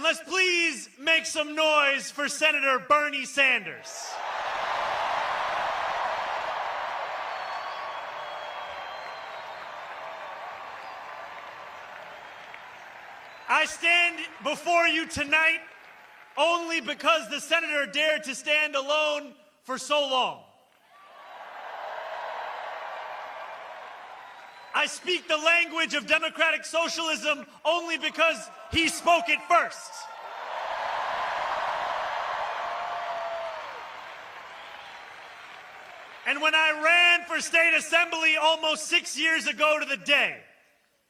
And let's please make some noise for Senator Bernie Sanders. I stand before you tonight only because the senator dared to stand alone for so long. I speak the language of democratic socialism only because he spoke it first. And when I ran for state assembly almost 6 years ago to the day,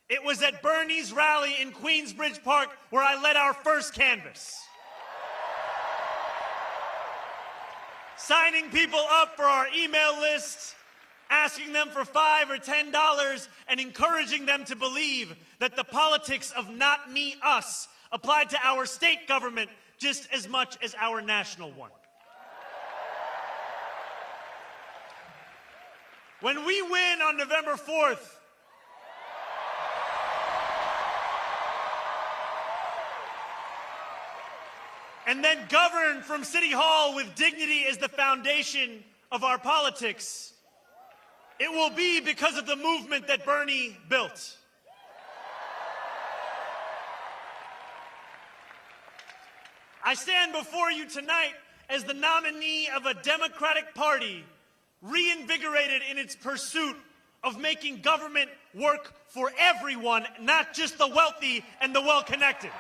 it was at Bernie's rally in Queensbridge Park where I led our first canvass. Signing people up for our email list, asking them for $5 or $10, and encouraging them to believe that the politics of not me, us applied to our state government just as much as our national one. When we win on November 4th, and then govern from City Hall with dignity as the foundation of our politics, it will be because of the movement that Bernie built. I stand before you tonight as the nominee of a Democratic Party reinvigorated in its pursuit of making government work for everyone, not just the wealthy and the well-connected.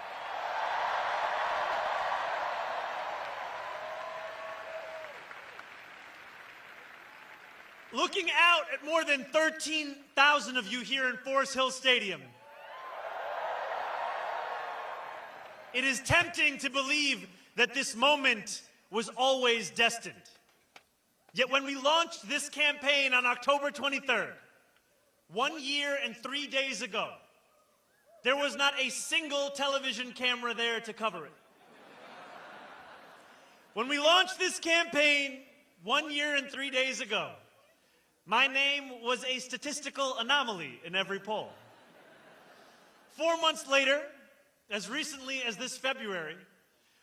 Looking out at more than 13,000 of you here in Forest Hill Stadium, it is tempting to believe that this moment was always destined. Yet when we launched this campaign on October 23rd, 1 year and 3 days ago, there was not a single television camera there to cover it. When we launched this campaign 1 year and 3 days ago, my name was a statistical anomaly in every poll. 4 months later, as recently as this February,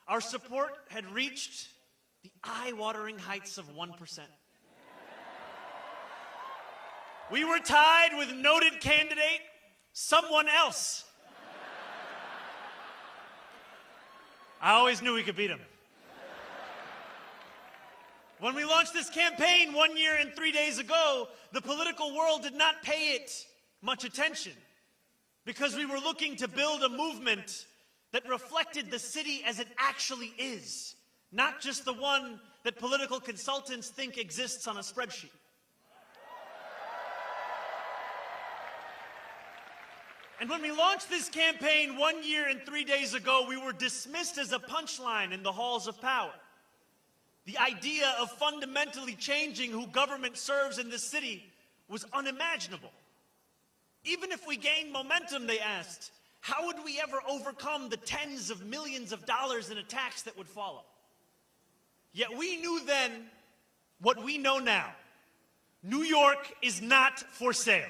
our support had reached the eye-watering heights of 1%. We were tied with noted candidate, someone else. I always knew we could beat him. When we launched this campaign 1 year and 3 days ago, the political world did not pay it much attention because we were looking to build a movement that reflected the city as it actually is, not just the one that political consultants think exists on a spreadsheet. And when we launched this campaign 1 year and 3 days ago, we were dismissed as a punchline in the halls of power. The idea of fundamentally changing who government serves in this city was unimaginable. Even if we gained momentum, they asked, how would we ever overcome the tens of millions of dollars in attacks that would follow? Yet we knew then what we know now. New York is not for sale.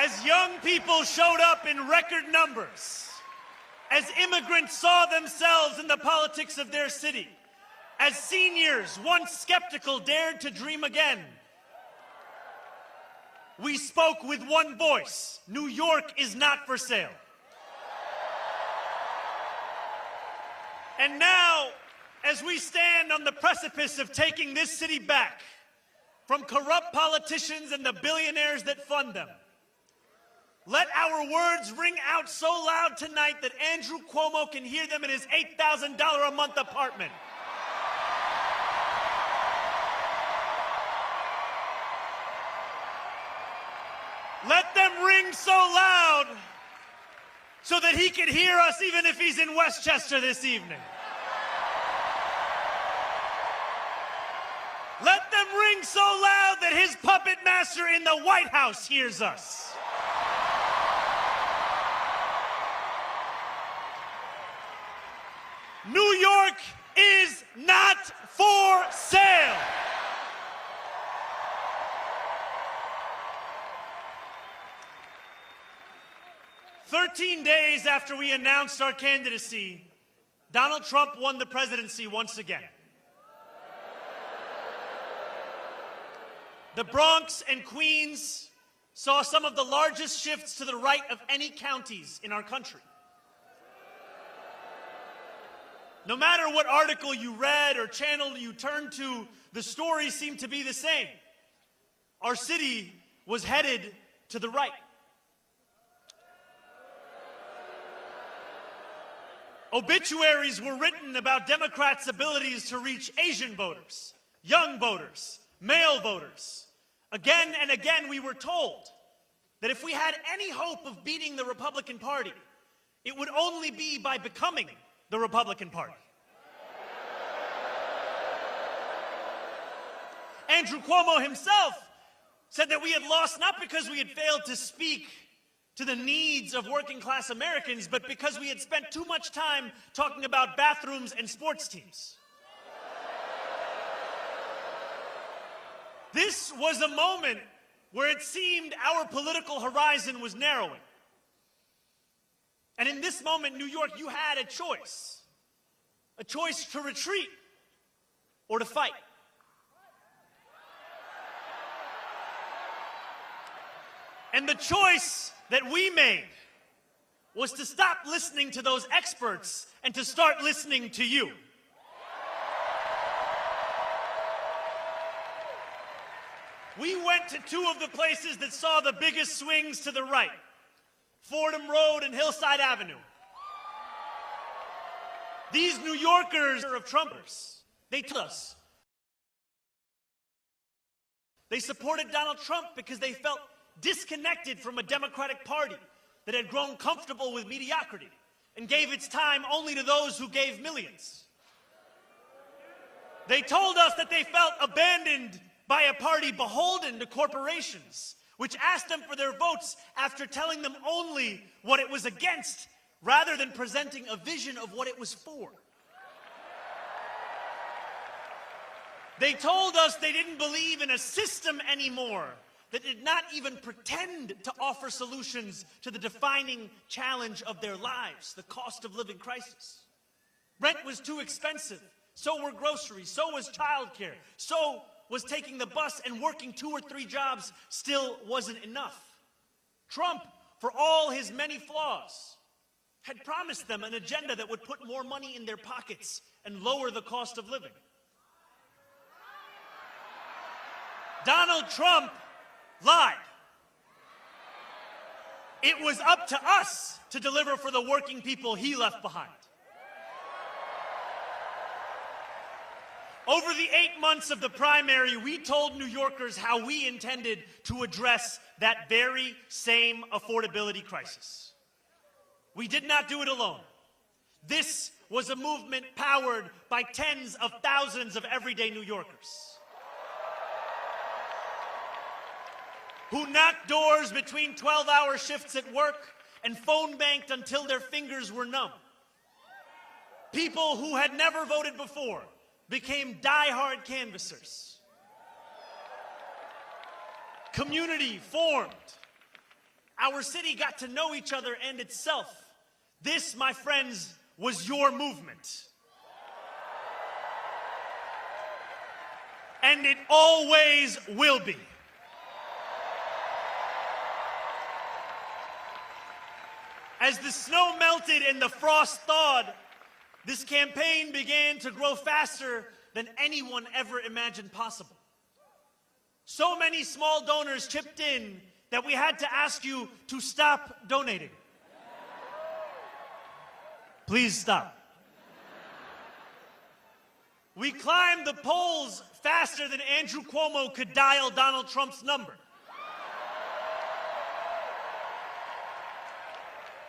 As young people showed up in record numbers, as immigrants saw themselves in the politics of their city, as seniors, once skeptical, dared to dream again, we spoke with one voice. New York is not for sale. And now, as we stand on the precipice of taking this city back from corrupt politicians and the billionaires that fund them, let our words ring out so loud tonight that Andrew Cuomo can hear them in his $8,000 a month apartment. Let them ring so loud so that he can hear us even if he's in Westchester this evening. Let them ring so loud that his puppet master in the White House hears us. New York is not for sale. 13 days after we announced our candidacy, Donald Trump won the presidency once again. The Bronx and Queens saw some of the largest shifts to the right of any counties in our country. No matter what article you read or channel you turned to, the story seemed to be the same. Our city was headed to the right. Obituaries were written about Democrats' abilities to reach Asian voters, young voters, male voters. Again and again, we were told that if we had any hope of beating the Republican Party, it would only be by becoming the Republican Party. Andrew Cuomo himself said that we had lost not because we had failed to speak to the needs of working-class Americans, but because we had spent too much time talking about bathrooms and sports teams. This was a moment where it seemed our political horizon was narrowing. And in this moment, New York, you had a choice to retreat or to fight. And the choice that we made was to stop listening to those experts and to start listening to you. We went to two of the places that saw the biggest swings to the right, Fordham Road and Hillside Avenue. These New Yorkers of Trumpers, they told us. They supported Donald Trump because they felt disconnected from a Democratic Party that had grown comfortable with mediocrity and gave its time only to those who gave millions. They told us that they felt abandoned by a party beholden to corporations, which asked them for their votes after telling them only what it was against, rather than presenting a vision of what it was for. They told us they didn't believe in a system anymore that did not even pretend to offer solutions to the defining challenge of their lives, the cost of living crisis. Rent was too expensive, so were groceries, so was childcare, so was taking the bus, and working 2 or 3 jobs still wasn't enough. Trump, for all his many flaws, had promised them an agenda that would put more money in their pockets and lower the cost of living. Donald Trump lied. It was up to us to deliver for the working people he left behind. Over the 8 months of the primary, we told New Yorkers how we intended to address that very same affordability crisis. We did not do it alone. This was a movement powered by tens of thousands of everyday New Yorkers who knocked doors between 12-hour shifts at work and phone banked until their fingers were numb. People who had never voted before became die-hard canvassers. Community formed. Our city got to know each other and itself. This, my friends, was your movement. And it always will be. As the snow melted and the frost thawed, this campaign began to grow faster than anyone ever imagined possible. So many small donors chipped in that we had to ask you to stop donating. Please stop. We climbed the polls faster than Andrew Cuomo could dial Donald Trump's number.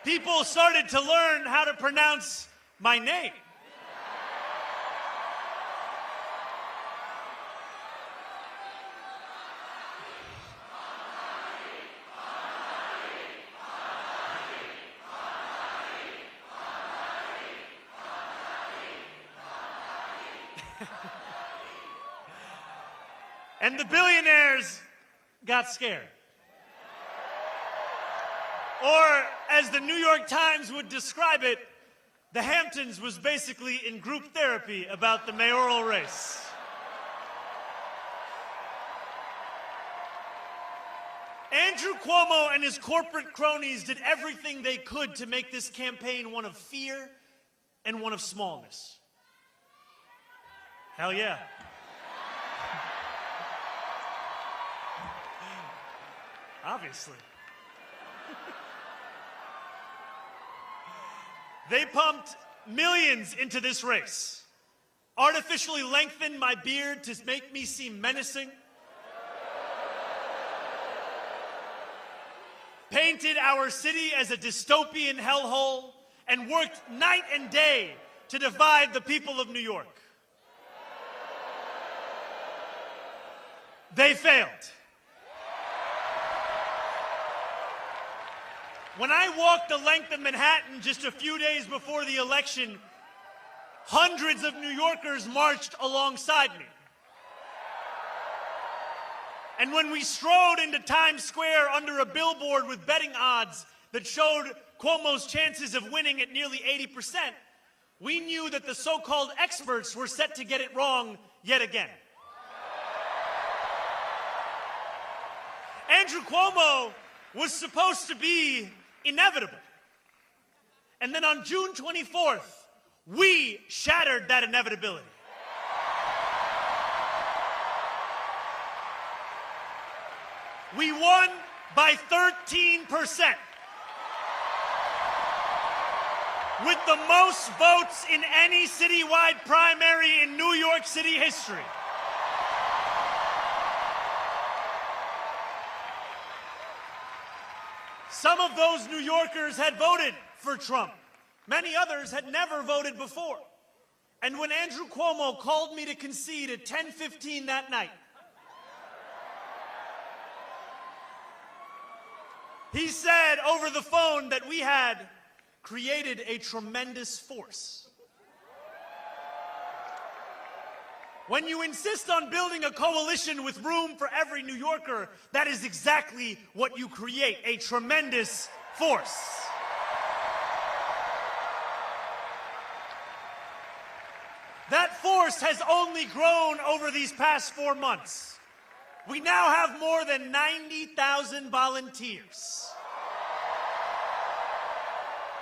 People started to learn how to pronounce my name. And the billionaires got scared. Or, as the New York Times would describe it, the Hamptons was basically in group therapy about the mayoral race. Andrew Cuomo and his corporate cronies did everything they could to make this campaign one of fear and one of smallness. Hell yeah. Obviously. They pumped millions into this race, artificially lengthened my beard to make me seem menacing, painted our city as a dystopian hellhole, and worked night and day to divide the people of New York. They failed. When I walked the length of Manhattan just a few days before the election, hundreds of New Yorkers marched alongside me. And when we strode into Times Square under a billboard with betting odds that showed Cuomo's chances of winning at nearly 80%, we knew that the so-called experts were set to get it wrong yet again. Andrew Cuomo was supposed to be inevitable. And then on June 24th, we shattered that inevitability. We won by 13%, with the most votes in any citywide primary in New York City history. Some of those New Yorkers had voted for Trump. Many others had never voted before. And when Andrew Cuomo called me to concede at 10:15 that night, he said over the phone that we had created a tremendous force. When you insist on building a coalition with room for every New Yorker, that is exactly what you create, a tremendous force. That force has only grown over these past 4 months. We now have more than 90,000 volunteers.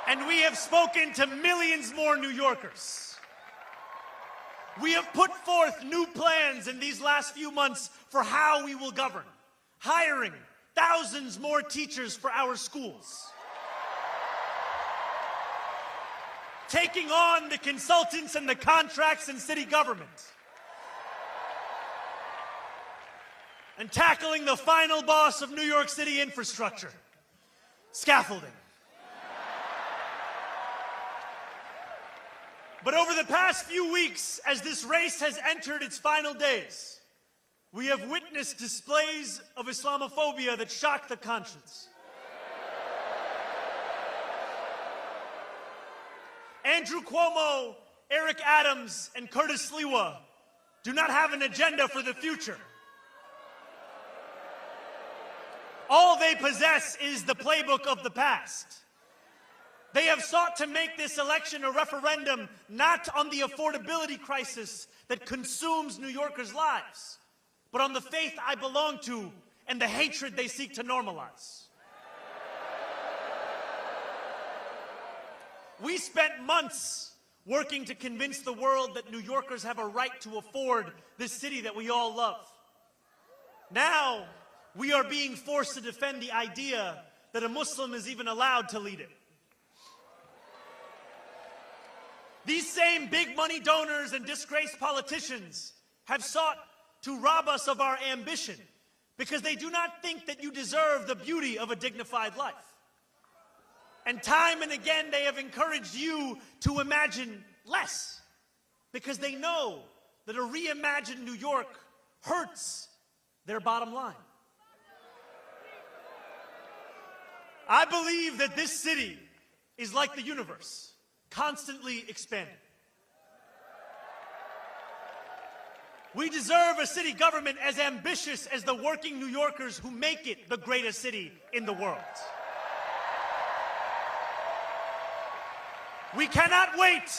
And we have spoken to millions more New Yorkers. We have put forth new plans in these last few months for how we will govern, hiring thousands more teachers for our schools, taking on the consultants and the contracts in city government, and tackling the final boss of New York City infrastructure, scaffolding. But over the past few weeks, as this race has entered its final days, we have witnessed displays of Islamophobia that shock the conscience. Andrew Cuomo, Eric Adams, and Curtis Sliwa do not have an agenda for the future. All they possess is the playbook of the past. They have sought to make this election a referendum not on the affordability crisis that consumes New Yorkers' lives, but on the faith I belong to and the hatred they seek to normalize. We spent months working to convince the world that New Yorkers have a right to afford this city that we all love. Now, we are being forced to defend the idea that a Muslim is even allowed to lead it. These same big money donors and disgraced politicians have sought to rob us of our ambition because they do not think that you deserve the beauty of a dignified life. And time and again, they have encouraged you to imagine less because they know that a reimagined New York hurts their bottom line. I believe that this city is like the universe, constantly expanding. We deserve a city government as ambitious as the working New Yorkers who make it the greatest city in the world. We cannot wait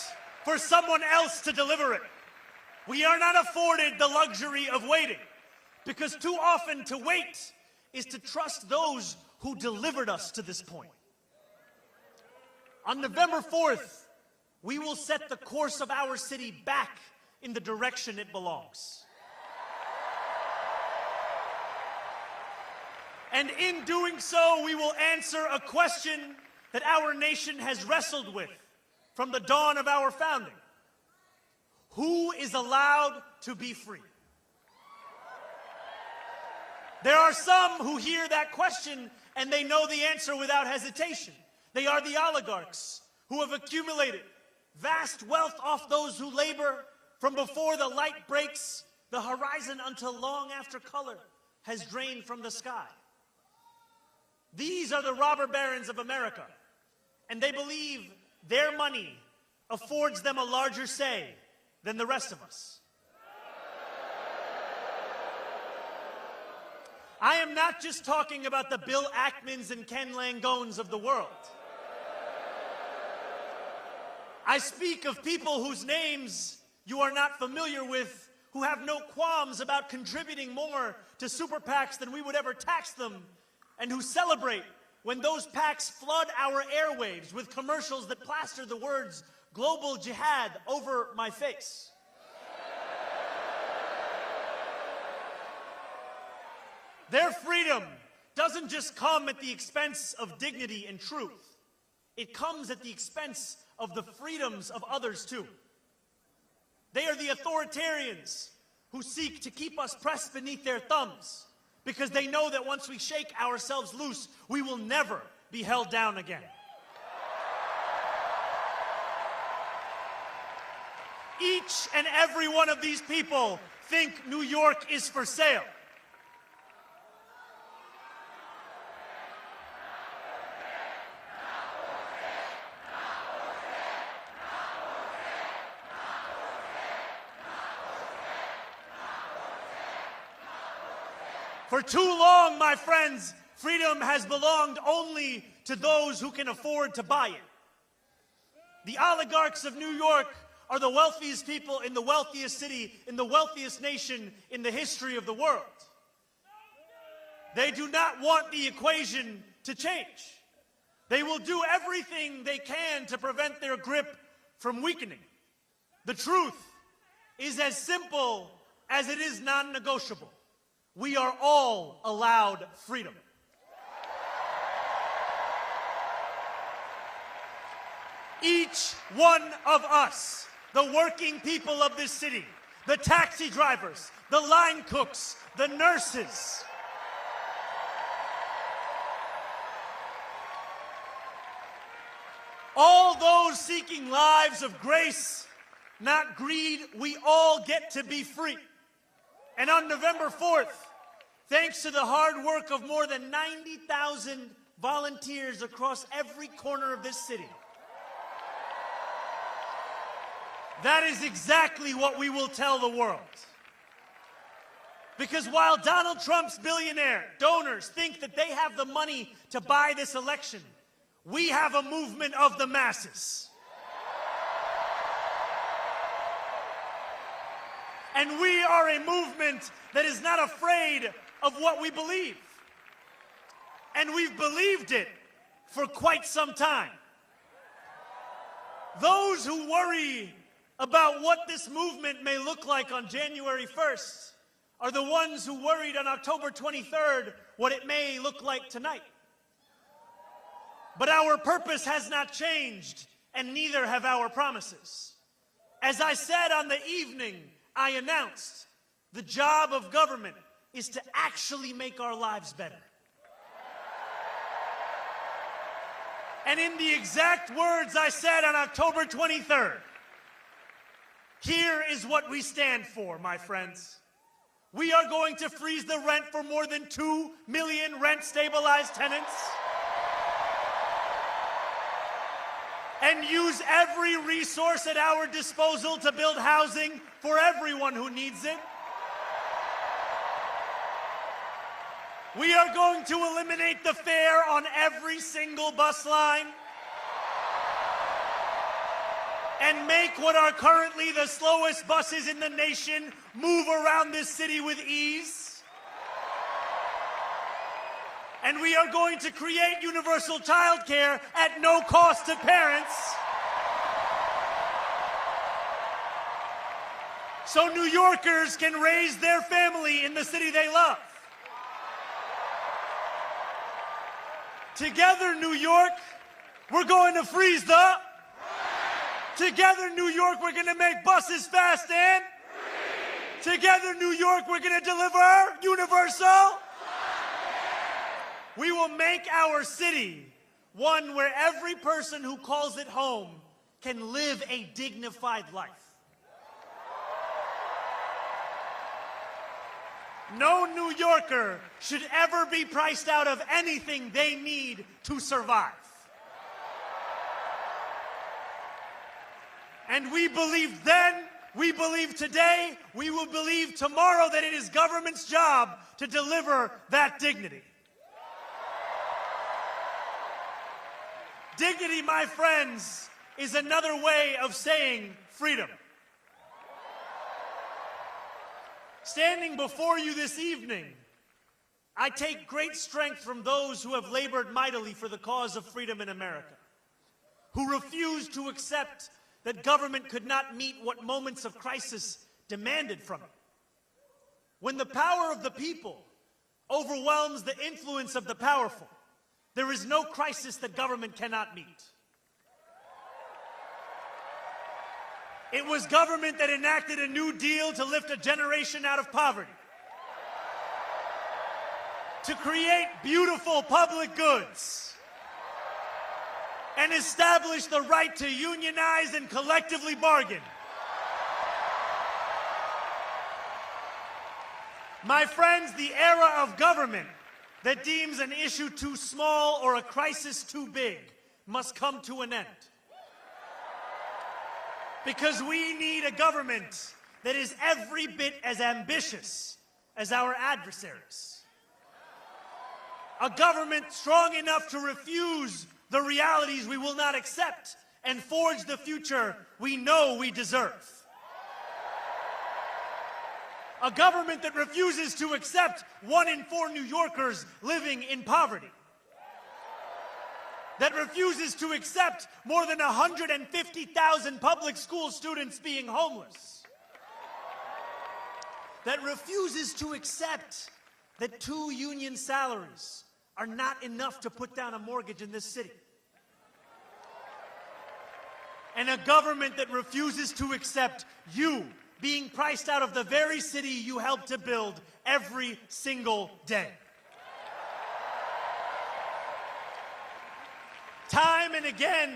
for someone else to deliver it. We are not afforded the luxury of waiting, because too often to wait is to trust those who delivered us to this point. On November 4th, we will set the course of our city back in the direction it belongs. And in doing so, we will answer a question that our nation has wrestled with from the dawn of our founding. Who is allowed to be free? There are some who hear that question and they know the answer without hesitation. They are the oligarchs who have accumulated vast wealth off those who labor from before the light breaks the horizon until long after color has drained from the sky. These are the robber barons of America, and they believe their money affords them a larger say than the rest of us. I am not just talking about the Bill Ackmans and Ken Langones of the world. I speak of people whose names you are not familiar with, who have no qualms about contributing more to super PACs than we would ever tax them, and who celebrate when those PACs flood our airwaves with commercials that plaster the words "global jihad" over my face. Their freedom doesn't just come at the expense of dignity and truth. It comes at the expense of the freedoms of others too. They are the authoritarians who seek to keep us pressed beneath their thumbs because they know that once we shake ourselves loose, we will never be held down again. Each and every one of these people think New York is for sale. For too long, my friends, freedom has belonged only to those who can afford to buy it. The oligarchs of New York are the wealthiest people in the wealthiest city, in the wealthiest nation in the history of the world. They do not want the equation to change. They will do everything they can to prevent their grip from weakening. The truth is as simple as it is non-negotiable. We are all allowed freedom. Each one of us, the working people of this city, the taxi drivers, the line cooks, the nurses, all those seeking lives of grace, not greed, we all get to be free. And on November 4th, thanks to the hard work of more than 90,000 volunteers across every corner of this city, that is exactly what we will tell the world. Because while Donald Trump's billionaire donors think that they have the money to buy this election, we have a movement of the masses. And we are a movement that is not afraid of what we believe. And we've believed it for quite some time. Those who worry about what this movement may look like on January 1st are the ones who worried on October 23rd what it may look like tonight. But our purpose has not changed, and neither have our promises. As I said on the evening I announced, the job of government is to actually make our lives better. And in the exact words I said on October 23rd, here is what we stand for, my friends. We are going to freeze the rent for more than 2 million rent-stabilized tenants and use every resource at our disposal to build housing for everyone who needs it. We are going to eliminate the fare on every single bus line. and make what are currently the slowest buses in the nation move around this city with ease. And we are going to create universal childcare at no cost to parents, so New Yorkers can raise their family in the city they love. Together, New York, we're going to freeze the... Together, New York, we're going to make buses fast and... Together, New York, we're going to deliver universal... We will make our city one where every person who calls it home can live a dignified life. No New Yorker should ever be priced out of anything they need to survive. And we believed then, we believe today, we will believe tomorrow that it is government's job to deliver that dignity. Dignity, my friends, is another way of saying freedom. Standing before you this evening, I take great strength from those who have labored mightily for the cause of freedom in America, who refused to accept that government could not meet what moments of crisis demanded from it. When the power of the people overwhelms the influence of the powerful, there is no crisis that government cannot meet. It was government that enacted a New Deal to lift a generation out of poverty, to create beautiful public goods, and establish the right to unionize and collectively bargain. My friends, the era of government that deems an issue too small or a crisis too big must come to an end. Because we need a government that is every bit as ambitious as our adversaries. A government strong enough to refuse the realities we will not accept and forge the future we know we deserve. A government that refuses to accept 1 in 4 New Yorkers living in poverty. That refuses to accept more than 150,000 public school students being homeless. That refuses to accept that 2 union salaries are not enough to put down a mortgage in this city. And a government that refuses to accept you being priced out of the very city you helped to build every single day. Time and again,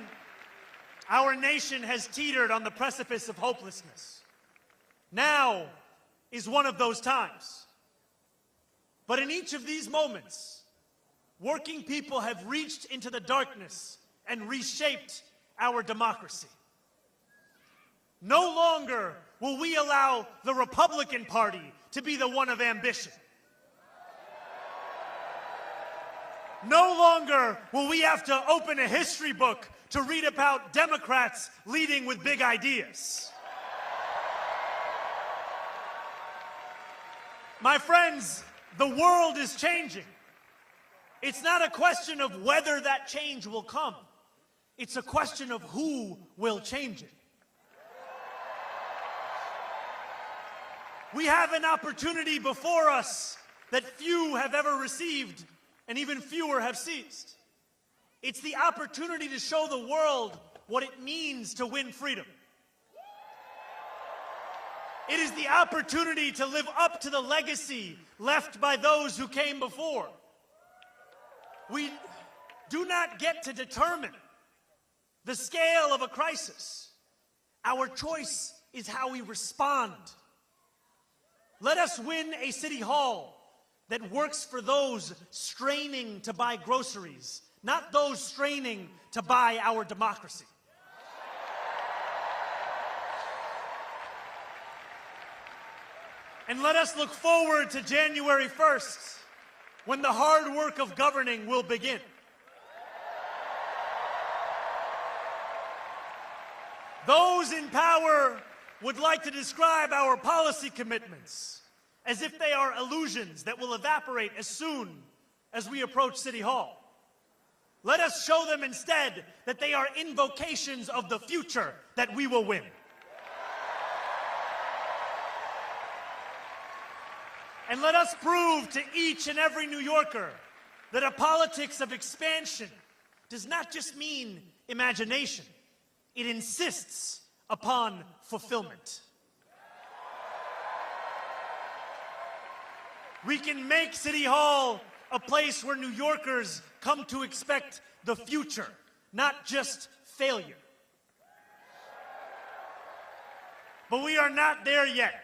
our nation has teetered on the precipice of hopelessness. Now is one of those times. But in each of these moments, working people have reached into the darkness and reshaped our democracy. No longer will we allow the Republican Party to be the one of ambition. No longer will we have to open a history book to read about Democrats leading with big ideas. My friends, the world is changing. It's not a question of whether that change will come. It's a question of who will change it. We have an opportunity before us that few have ever received and even fewer have seized. It's the opportunity to show the world what it means to win freedom. It is the opportunity to live up to the legacy left by those who came before. We do not get to determine the scale of a crisis. Our choice is how we respond. Let us win a city hall that works for those straining to buy groceries, not those straining to buy our democracy. And let us look forward to January 1st, when the hard work of governing will begin. Those in power would like to describe our policy commitments as if they are illusions that will evaporate as soon as we approach City Hall. Let us show them instead that they are invocations of the future that we will win. And let us prove to each and every New Yorker that a politics of expansion does not just mean imagination. It insists upon fulfillment. We can make City Hall a place where New Yorkers come to expect the future, not just failure. But we are not there yet.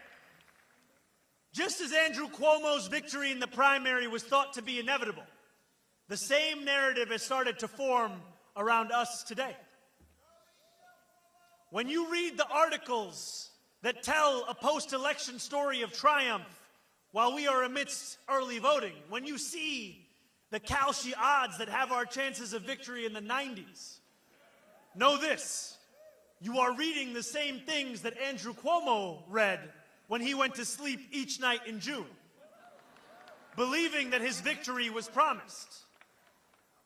Just as Andrew Cuomo's victory in the primary was thought to be inevitable, the same narrative has started to form around us today. When you read the articles that tell a post-election story of triumph while we are amidst early voting, when you see the Kalshi odds that have our chances of victory in the 90s, know this: you are reading the same things that Andrew Cuomo read when he went to sleep each night in June, believing that his victory was promised.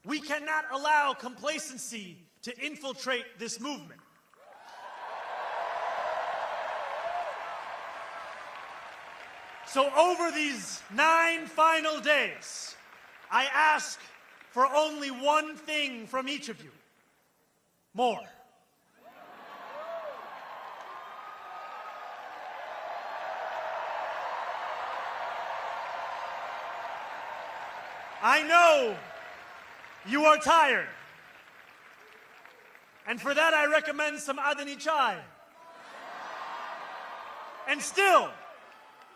We cannot allow complacency to infiltrate this movement. So over these 9 final days, I ask for only one thing from each of you: more. I know you are tired, and for that I recommend some Adani chai. And still,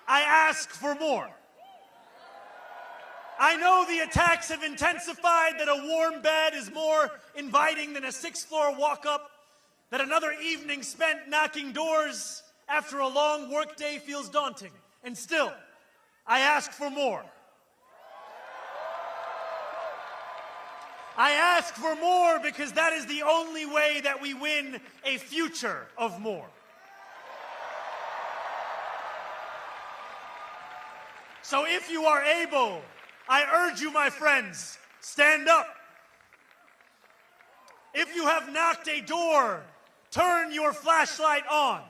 I ask for more. I know the attacks have intensified, that a warm bed is more inviting than a 6th-floor walk-up, that another evening spent knocking doors after a long workday feels daunting. And still, I ask for more. I ask for more because that is the only way that we win a future of more. So if you are able, I urge you, my friends, stand up. If you have knocked a door, turn your flashlight on.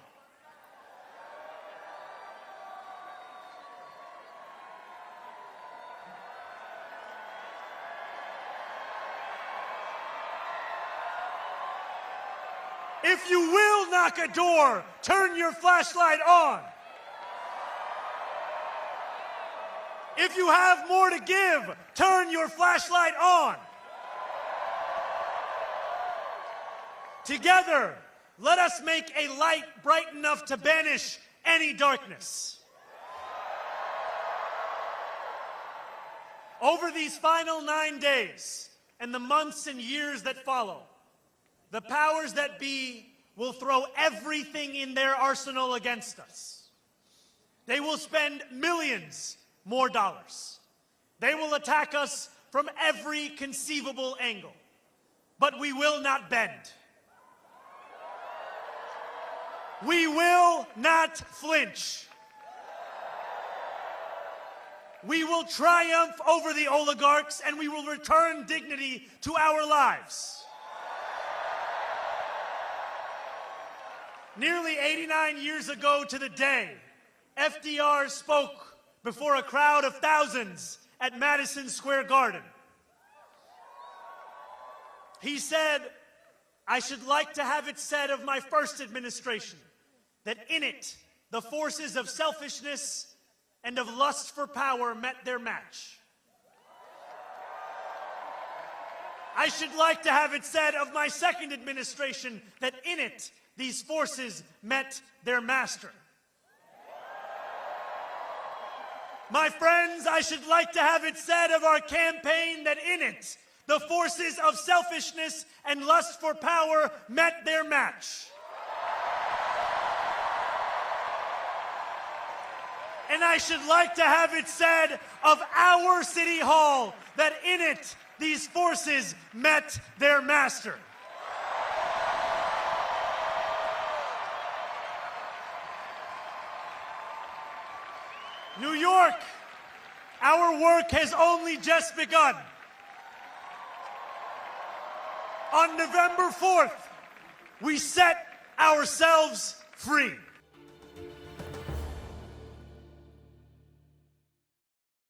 If you will knock a door, turn your flashlight on. If you have more to give, turn your flashlight on. Together, let us make a light bright enough to banish any darkness. Over these final 9 days and the months and years that follow, the powers that be will throw everything in their arsenal against us. They will spend millions more dollars. They will attack us from every conceivable angle. But we will not bend. We will not flinch. We will triumph over the oligarchs, and we will return dignity to our lives. Nearly 89 years ago to the day, FDR spoke before a crowd of thousands at Madison Square Garden. He said, "I should like to have it said of my first administration that in it, the forces of selfishness and of lust for power met their match. I should like to have it said of my second administration that in it, these forces met their master. My friends, I should like to have it said of our campaign that in it, the forces of selfishness and lust for power met their match. And I should like to have it said of our City Hall that in it, these forces met their master. New York, our work has only just begun. On November 4th, we set ourselves free.